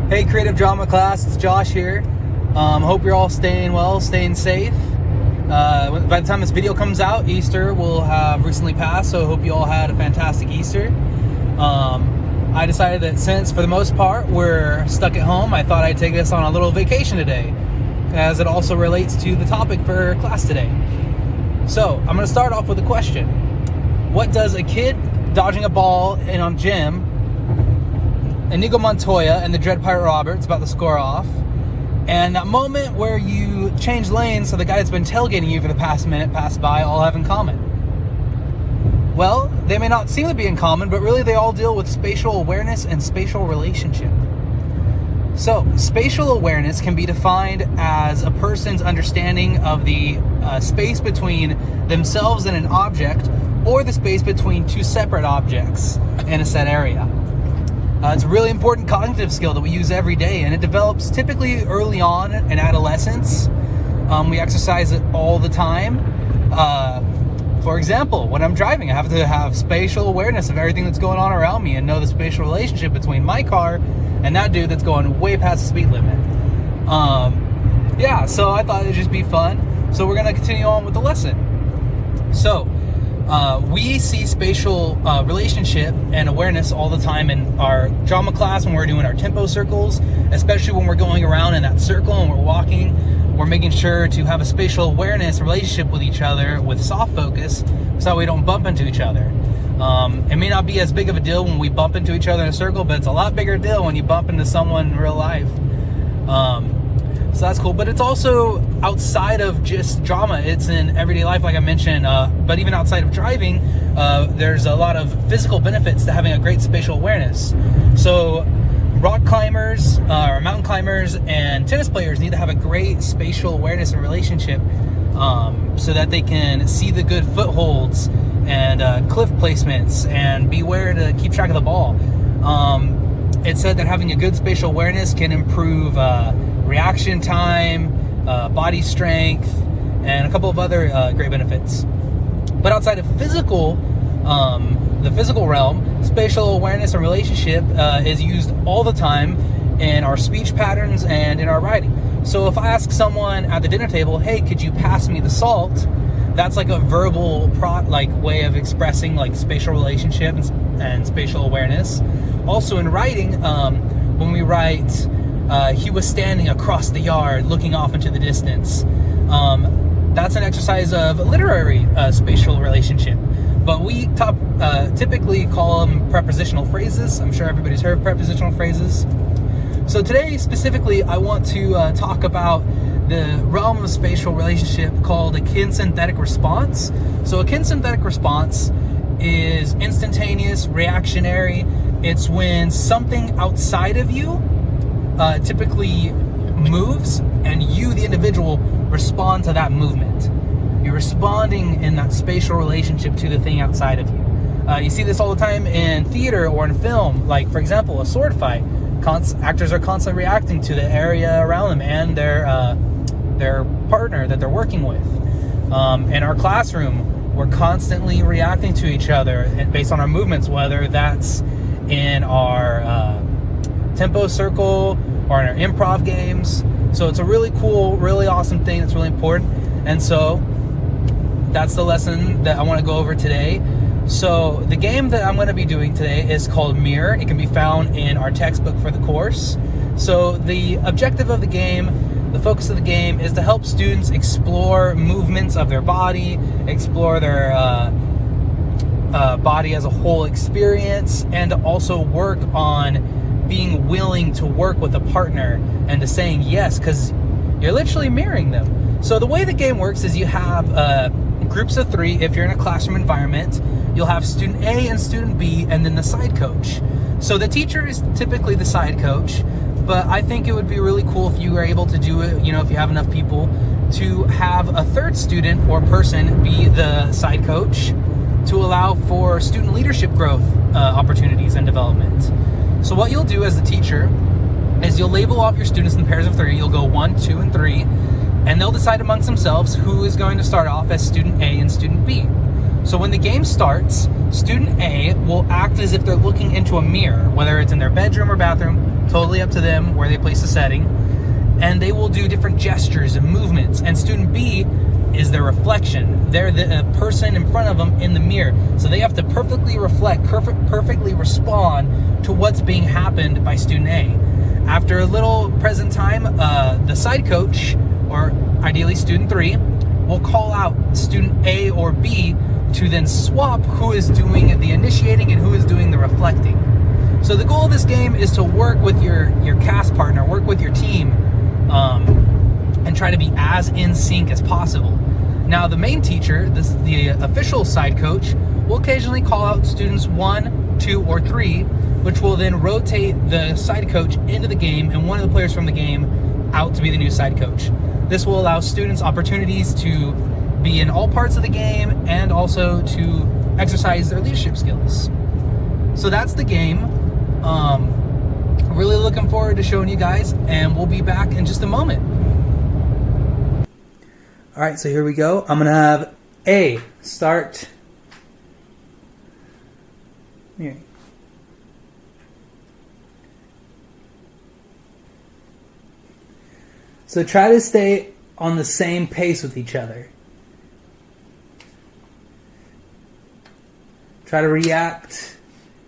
Hey, creative drama class, it's Josh here. Hope you're all staying well, staying safe. By the time this video comes out, Easter will have recently passed, so I hope you all had a fantastic Easter. I decided that since, for the most part, we're stuck at home, I thought I'd take us on a little vacation today, as it also relates to the topic for class today. So, I'm going to start off with a question. What does a kid dodging a ball in a gym, Inigo Montoya and the Dread Pirate Roberts about to score off, and that moment where you change lanes so the guy that's been tailgating you for the past minute passed by all have in common? Well, they may not seem to be in common, but really they all deal with spatial awareness and spatial relationship. So, spatial awareness can be defined as a person's understanding of the space between themselves and an object, or the space between two separate objects in a set area. It's a really important cognitive skill that we use every day, and it develops typically early on in adolescence. We exercise it all the time. For example, when I'm driving, I have to have spatial awareness of everything that's going on around me and know the spatial relationship between my car and that dude that's going way past the speed limit. So I thought it'd just be fun. So we're going to continue on with the lesson. So, we see spatial relationship and awareness all the time in our drama class when we're doing our tempo circles, especially when we're going around in that circle and we're walking. We're making sure to have a spatial awareness relationship with each other with soft focus so we don't bump into each other. It may not be as big of a deal when we bump into each other in a circle, but it's a lot bigger deal when you bump into someone in real life. So that's cool, but it's also outside of just drama. It's in everyday life, like I mentioned, but even outside of driving, there's a lot of physical benefits to having a great spatial awareness. So rock climbers, or mountain climbers, and tennis players need to have a great spatial awareness and relationship so that they can see the good footholds and cliff placements and be aware to keep track of the ball. It's said that having a good spatial awareness can improve reaction time, body strength, and a couple of other great benefits. But outside of the physical realm, spatial awareness and relationship is used all the time in our speech patterns and in our writing. So if I ask someone at the dinner table, hey, could you pass me the salt? That's like a verbal way of expressing like spatial relationship and spatial awareness. Also in writing, when we write, he was standing across the yard looking off into the distance. That's an exercise of literary spatial relationship. But we typically call them prepositional phrases. I'm sure everybody's heard of prepositional phrases. So today, specifically, I want to talk about the realm of spatial relationship called a kinesthetic response. So a kinesthetic response is instantaneous, reactionary. It's when something outside of you typically moves, and you, the individual, respond to that movement. You're responding in that spatial relationship to the thing outside of you. You see this all the time in theater or in film, like, for example, a sword fight. Actors are constantly reacting to the area around them and their partner that they're working with. In our classroom, we're constantly reacting to each other based on our movements, whether that's in our tempo circle or in our improv games. So it's a really cool, really awesome thing that's really important. And so that's the lesson that I want to go over today. So the game that I'm going to be doing today is called Mirror. It can be found in our textbook for the course. So the objective of the game, the focus of the game, is to help students explore movements of their body, explore their body as a whole experience, and to also work on being willing to work with a partner and to saying yes, because you're literally mirroring them. So the way the game works is you have groups of 3. If you're in a classroom environment, you'll have student A and student B, and then the side coach. So the teacher is typically the side coach, but I think it would be really cool if you were able to do it, if you have enough people, to have a third student or person be the side coach to allow for student leadership growth opportunities and development. So what you'll do as the teacher is you'll label off your students in pairs of 3. You'll go 1, 2, and 3, and they'll decide amongst themselves who is going to start off as student A and student B. So when the game starts, student A will act as if they're looking into a mirror, whether it's in their bedroom or bathroom, totally up to them where they place the setting. And they will do different gestures and movements. And student B is their reflection. They're the person in front of them in the mirror. So they have to perfectly reflect, perfectly respond to what's being happened by student A. After a little present time, the side coach, or ideally student 3, will call out student A or B to then swap who is doing the initiating and who is doing the reflecting. So the goal of this game is to work with your cast partner, work with your team, and try to be as in sync as possible. Now, the main teacher, the official side coach, will occasionally call out students 1, 2, or 3, which will then rotate the side coach into the game and one of the players from the game out to be the new side coach. This will allow students opportunities to be in all parts of the game and also to exercise their leadership skills. So that's the game. Really looking forward to showing you guys, and we'll be back in just a moment. All right, so here we go. I'm gonna have A start. Here. So try to stay on the same pace with each other. Try to react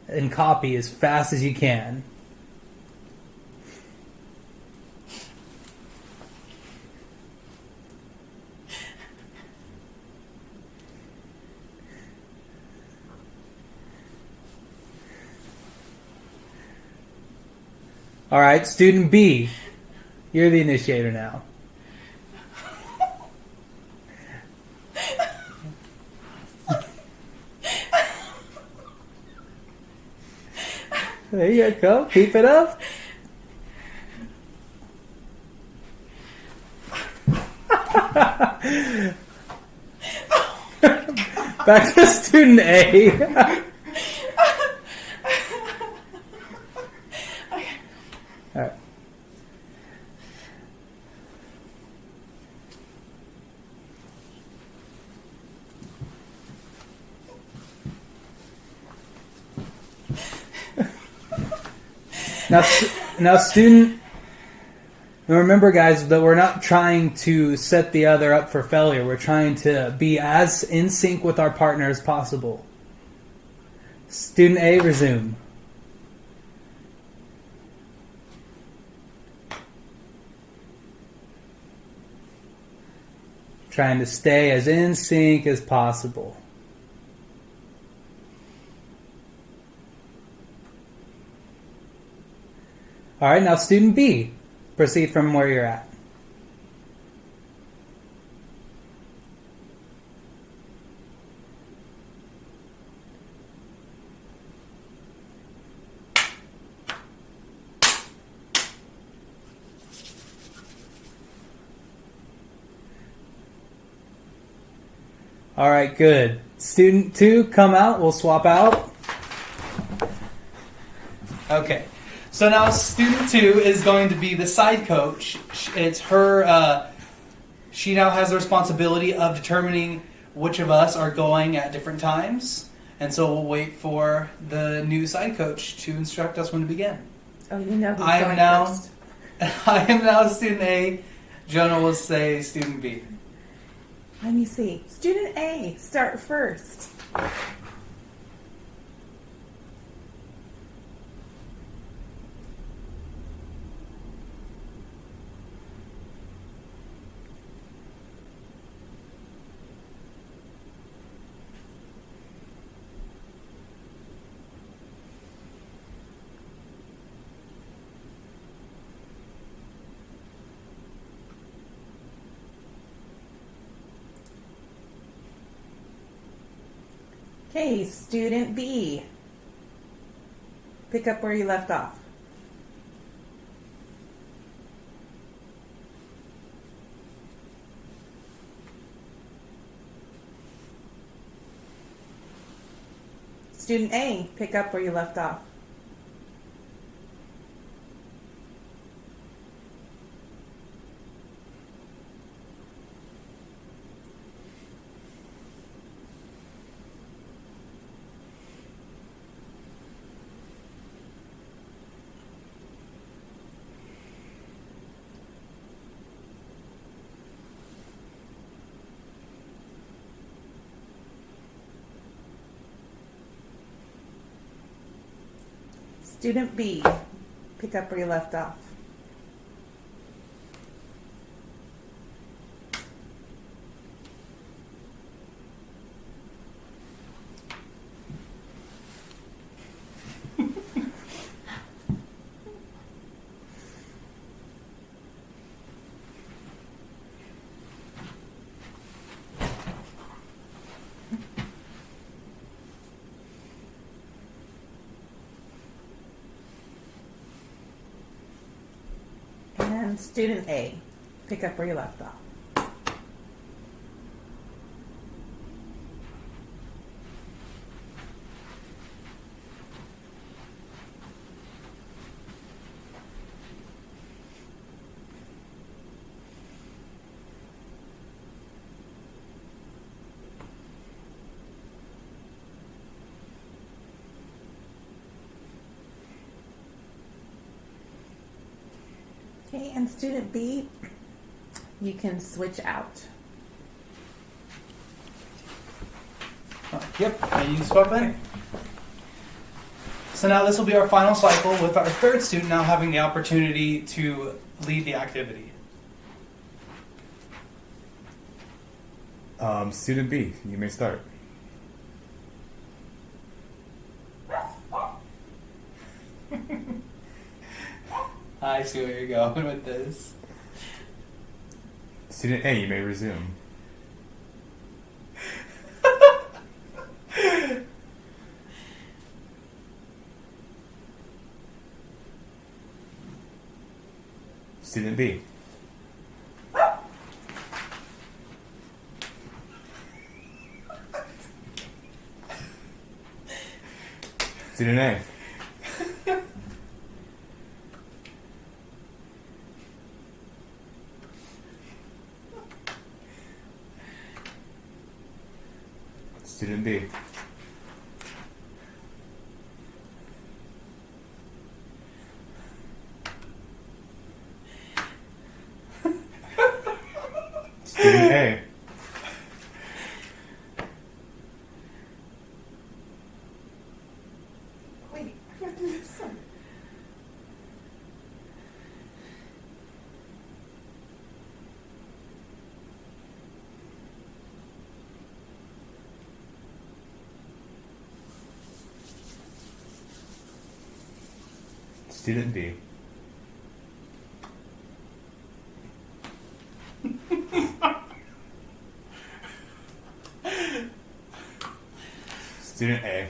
and copy as fast as you can. All right, student B, you're the initiator now. There you go. Keep it up. Back to student A. All right. Now, student, remember, guys, that we're not trying to set the other up for failure. We're trying to be as in sync with our partner as possible. Student A, resume. Trying to stay as in sync as possible. All right, now student B, proceed from where you're at. All right, good. Student 2, come out. We'll swap out. Okay. So now student 2 is going to be the side coach. It's her, she now has the responsibility of determining which of us are going at different times. And so we'll wait for the new side coach to instruct us when to begin. Oh, you know who's going first. I am now student A. Jonah will say student B. Let me see. Student A, start first. Okay, student B. Pick up where you left off. Student A, pick up where you left off. Student B, pick up where you left off. And student A, pick up where you left off. Okay, and student B, you can switch out. Yep, I use swap in. So now this will be our final cycle with our third student now having the opportunity to lead the activity. Student B, you may start. I see where you're going with this. Student A, you may resume. Student B. Student A. Student B. Student A. Wait, I have to do this one. Student B. Student A.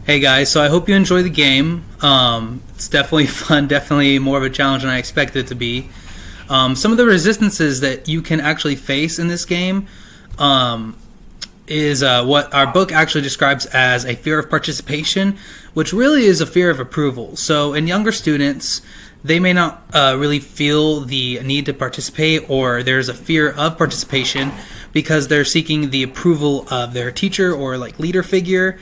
Hey guys, so I hope you enjoy the game. It's definitely fun, definitely more of a challenge than I expected it to be. Some of the resistances that you can actually face in this game is what our book actually describes as a fear of participation, which really is a fear of approval. So in younger students, they may not really feel the need to participate, or there's a fear of participation because they're seeking the approval of their teacher or like leader figure.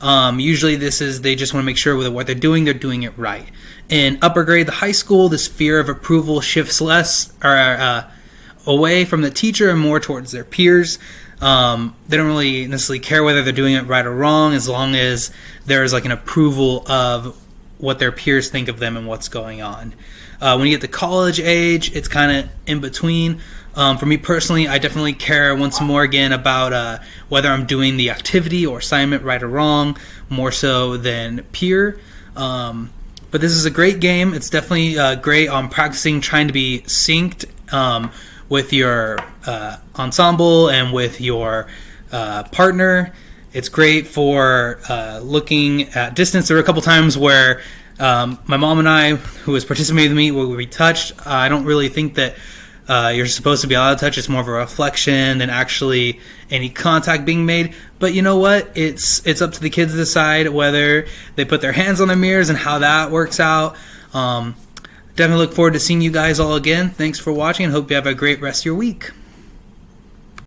Usually they just want to make sure that what they're doing it right. In upper grade, the high school, this fear of approval shifts less away from the teacher and more towards their peers. They don't really necessarily care whether they're doing it right or wrong, as long as there's like an approval of what their peers think of them and what's going on. When you get to college age, it's kind of in between. For me personally, I definitely care once more again about whether I'm doing the activity or assignment right or wrong, more so than peer. But this is a great game. It's definitely great on practicing trying to be synced with your ensemble and with your partner. It's great for looking at distance. There were a couple times where my mom and I, who was participating with me, we touched. I don't really think that you're supposed to be allowed to touch. It's more of a reflection than actually any contact being made. But you know what? It's up to the kids to decide whether they put their hands on their mirrors and how that works out. Definitely look forward to seeing you guys all again. Thanks for watching and hope you have a great rest of your week.